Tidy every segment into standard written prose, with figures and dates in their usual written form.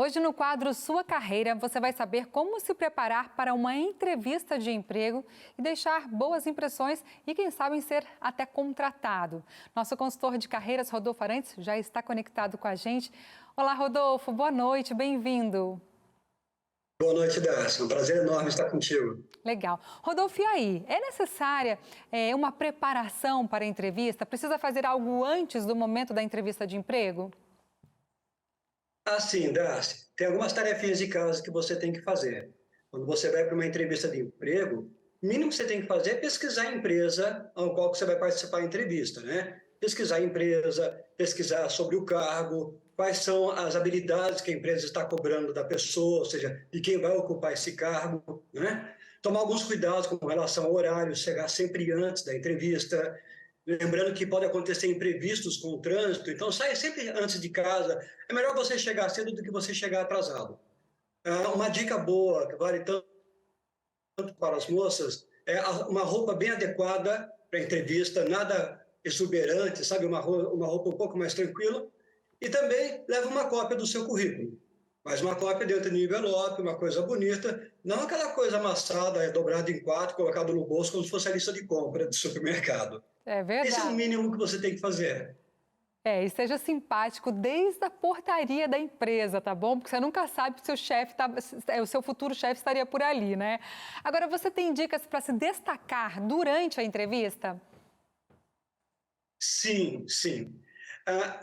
Hoje no quadro Sua Carreira, você vai saber como se preparar para uma entrevista de emprego e deixar boas impressões e, quem sabe, ser até contratado. Nosso consultor de carreiras, Rodolfo Arantes, já está conectado com a gente. Olá, Rodolfo, boa noite, bem-vindo. Boa noite, Darcy. Um prazer enorme estar contigo. Legal. Rodolfo, e aí? É necessária uma preparação para a entrevista? Precisa fazer algo antes do momento da entrevista de emprego? Sim, Darcy, tem algumas tarefinhas de casa que você tem que fazer. Quando você vai para uma entrevista de emprego, o mínimo que você tem que fazer é pesquisar a empresa ao qual você vai participar da entrevista, né? Pesquisar a empresa, pesquisar sobre o cargo, quais são as habilidades que a empresa está cobrando da pessoa, ou seja, de quem vai ocupar esse cargo, né? Tomar alguns cuidados com relação ao horário, chegar sempre antes da entrevista. Lembrando que pode acontecer imprevistos com o trânsito, então saia sempre antes de casa. É melhor você chegar cedo do que você chegar atrasado. Uma dica boa, que vale tanto para as moças, é uma roupa bem adequada para a entrevista, nada exuberante, sabe? Uma roupa um pouco mais tranquila. E também leva uma cópia do seu currículo. Mas uma cópia dentro de envelope, uma coisa bonita, não aquela coisa amassada, dobrada em quatro, colocada no bolso como se fosse a lista de compra de supermercado. É Esse é o verdade. mínimo que você tem que fazer. E seja simpático desde a portaria da empresa, tá bom? Porque você nunca sabe se o seu futuro chefe estaria por ali, né? Agora, você tem dicas para se destacar durante a entrevista? Sim, sim.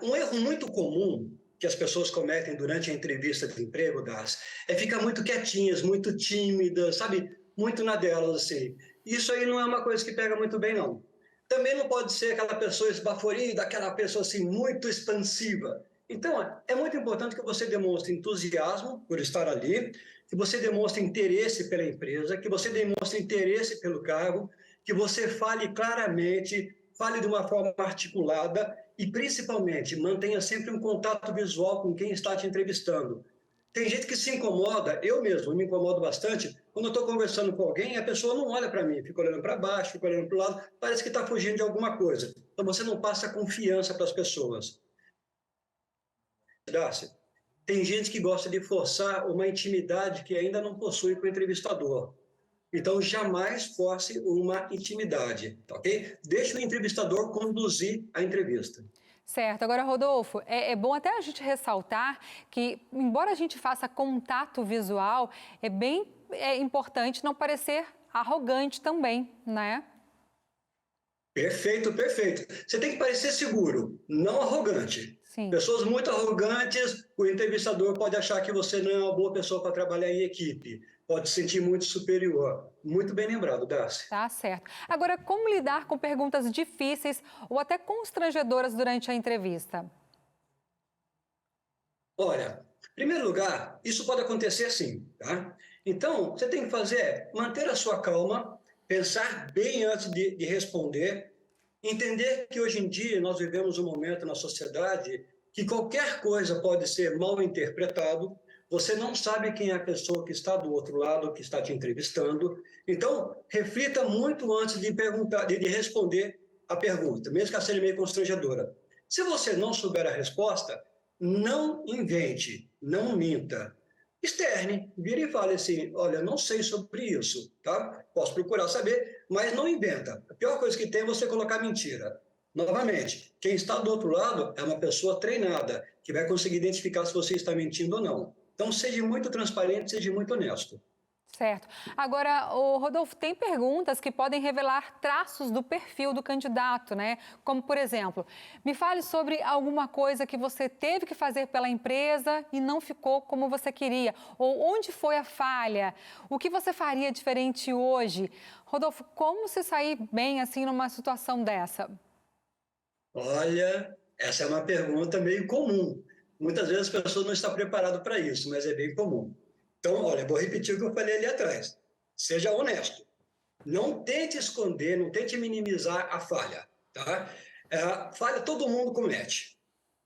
Um erro muito comum que as pessoas cometem durante a entrevista de emprego, Das, é ficar muito quietinhas, muito tímidas, sabe? Muito na delas, assim. Isso aí não é uma coisa que pega muito bem, não. Também não pode ser aquela pessoa esbaforida, aquela pessoa assim muito expansiva. Então, é muito importante que você demonstre entusiasmo por estar ali, que você demonstre interesse pela empresa, que você demonstre interesse pelo cargo, que você fale claramente, fale de uma forma articulada e, principalmente, mantenha sempre um contato visual com quem está te entrevistando. Tem gente que se incomoda, eu mesmo me incomodo bastante, quando eu estou conversando com alguém e a pessoa não olha para mim, fica olhando para baixo, fica olhando para o lado, parece que está fugindo de alguma coisa. Então você não passa confiança para as pessoas. Darcy, tem gente que gosta de forçar uma intimidade que ainda não possui com o entrevistador. Então, jamais force uma intimidade, tá ok? Deixe o entrevistador conduzir a entrevista. Certo. Agora, Rodolfo, é bom até a gente ressaltar que, embora a gente faça contato visual, é bem importante não parecer arrogante também, né? Perfeito, perfeito. Você tem que parecer seguro, não arrogante. Sim. Pessoas muito arrogantes, o entrevistador pode achar que você não é uma boa pessoa para trabalhar em equipe, pode se sentir muito superior. Muito bem lembrado, Darcy. Tá certo. Agora, como lidar com perguntas difíceis ou até constrangedoras durante a entrevista? Olha, em primeiro lugar, isso pode acontecer sim, tá? Então, você tem que fazer manter a sua calma, pensar bem antes de responder, entender que hoje em dia nós vivemos um momento na sociedade que qualquer coisa pode ser mal interpretado, você não sabe quem é a pessoa que está do outro lado, que está te entrevistando. Então, reflita muito antes de perguntar, de responder a pergunta, mesmo que ela seja meio constrangedora. Se você não souber a resposta, não invente, não minta. Externe, vire e fale assim, olha, não sei sobre isso, tá? Posso procurar saber, mas não inventa. A pior coisa que tem é você colocar mentira. Novamente, quem está do outro lado é uma pessoa treinada, que vai conseguir identificar se você está mentindo ou não. Então, seja muito transparente, seja muito honesto. Certo. Agora, Rodolfo, tem perguntas que podem revelar traços do perfil do candidato, né? Como, por exemplo, me fale sobre alguma coisa que você teve que fazer pela empresa e não ficou como você queria. Ou onde foi a falha? O que você faria diferente hoje? Rodolfo, como se sair bem assim numa situação dessa? Olha, essa é uma pergunta meio comum. Muitas vezes as pessoas não estão preparadas para isso, mas é bem comum. Então, olha, vou repetir o que eu falei ali atrás. Seja honesto. Não tente esconder, não tente minimizar a falha, tá? Falha todo mundo comete.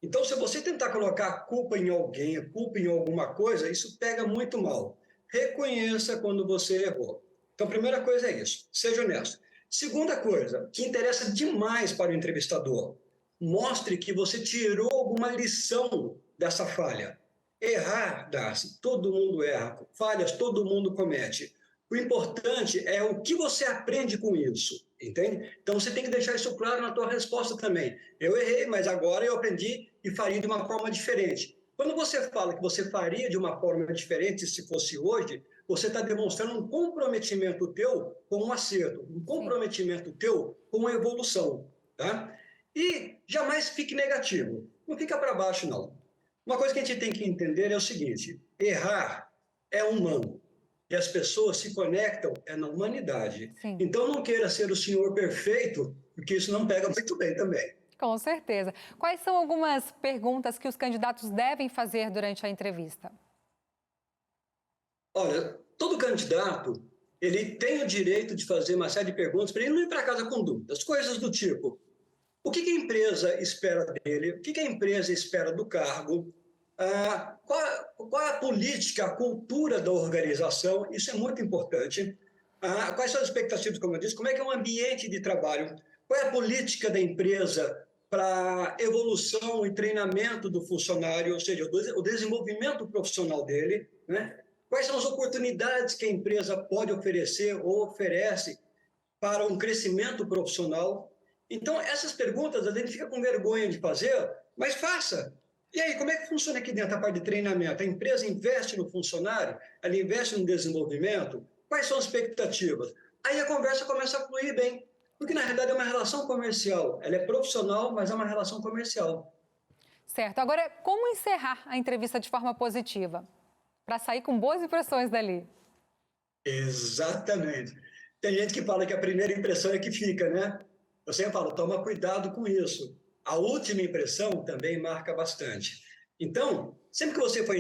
Então, se você tentar colocar a culpa em alguém, a culpa em alguma coisa, isso pega muito mal. Reconheça quando você errou. Então, a primeira coisa é isso, seja honesto. Segunda coisa, que interessa demais para o entrevistador, mostre que você tirou alguma lição dessa falha. Errar, Darcy, todo mundo erra. Falhas, todo mundo comete. O importante é o que você aprende com isso, entende? Então você tem que deixar isso claro na tua resposta também. Eu errei, mas agora eu aprendi e faria de uma forma diferente. Quando você fala que você faria de uma forma diferente se fosse hoje, você está demonstrando um comprometimento teu com um acerto, um comprometimento teu com a evolução, tá? E jamais fique negativo. Não fica para baixo, não. Uma coisa que a gente tem que entender é o seguinte: errar é humano. E as pessoas se conectam na humanidade. Sim. Então, não queira ser o senhor perfeito, porque isso não pega muito bem também. Com certeza. Quais são algumas perguntas que os candidatos devem fazer durante a entrevista? Olha, todo candidato, ele tem o direito de fazer uma série de perguntas para ele não ir para casa com dúvidas. Coisas do tipo: o que a empresa espera dele? O que a empresa espera do cargo? Qual é a política, a cultura da organização? Isso é muito importante. Quais são as expectativas, como eu disse? Como é que é o ambiente de trabalho? Qual é a política da empresa para evolução e treinamento do funcionário, ou seja, o desenvolvimento profissional dele, né? Quais são as oportunidades que a empresa pode oferecer ou oferece para um crescimento profissional? Então, essas perguntas a gente fica com vergonha de fazer, mas faça. E aí, como é que funciona aqui dentro a parte de treinamento? A empresa investe no funcionário? Ela investe no desenvolvimento? Quais são as expectativas? Aí a conversa começa a fluir bem, porque na realidade é uma relação comercial. Ela é profissional, mas é uma relação comercial. Certo. Agora, como encerrar a entrevista de forma positiva? Para sair com boas impressões dali. Exatamente. Tem gente que fala que a primeira impressão é que fica, né? Eu sempre falo, toma cuidado com isso. A última impressão também marca bastante. Então, sempre que você for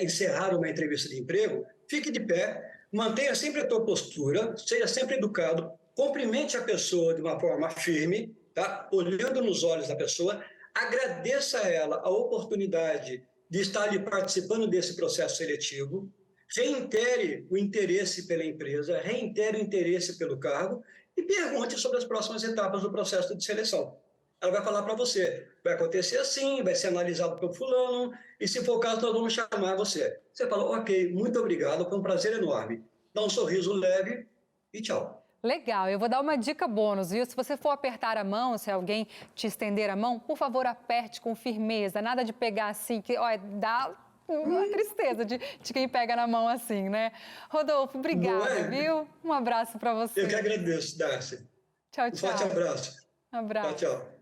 encerrar uma entrevista de emprego, fique de pé, mantenha sempre a tua postura, seja sempre educado, cumprimente a pessoa de uma forma firme, tá? Olhando nos olhos da pessoa, agradeça a ela a oportunidade de estar ali participando desse processo seletivo, reitere o interesse pela empresa, reitere o interesse pelo cargo e pergunte sobre as próximas etapas do processo de seleção. Ela vai falar para você, vai acontecer assim, vai ser analisado pelo fulano, e se for o caso, nós vamos chamar você. Você fala, ok, muito obrigado, foi um prazer enorme. Dá um sorriso leve e tchau. Legal, eu vou dar uma dica bônus, viu? Se você for apertar a mão, se alguém te estender a mão, por favor, aperte com firmeza, nada de pegar assim, que ó, dá uma tristeza de quem pega na mão assim, né? Rodolfo, obrigada, viu? Um abraço para você. Eu que agradeço, Darcy. Tchau, Um forte tchau. abraço. Um abraço. Tchau, tchau.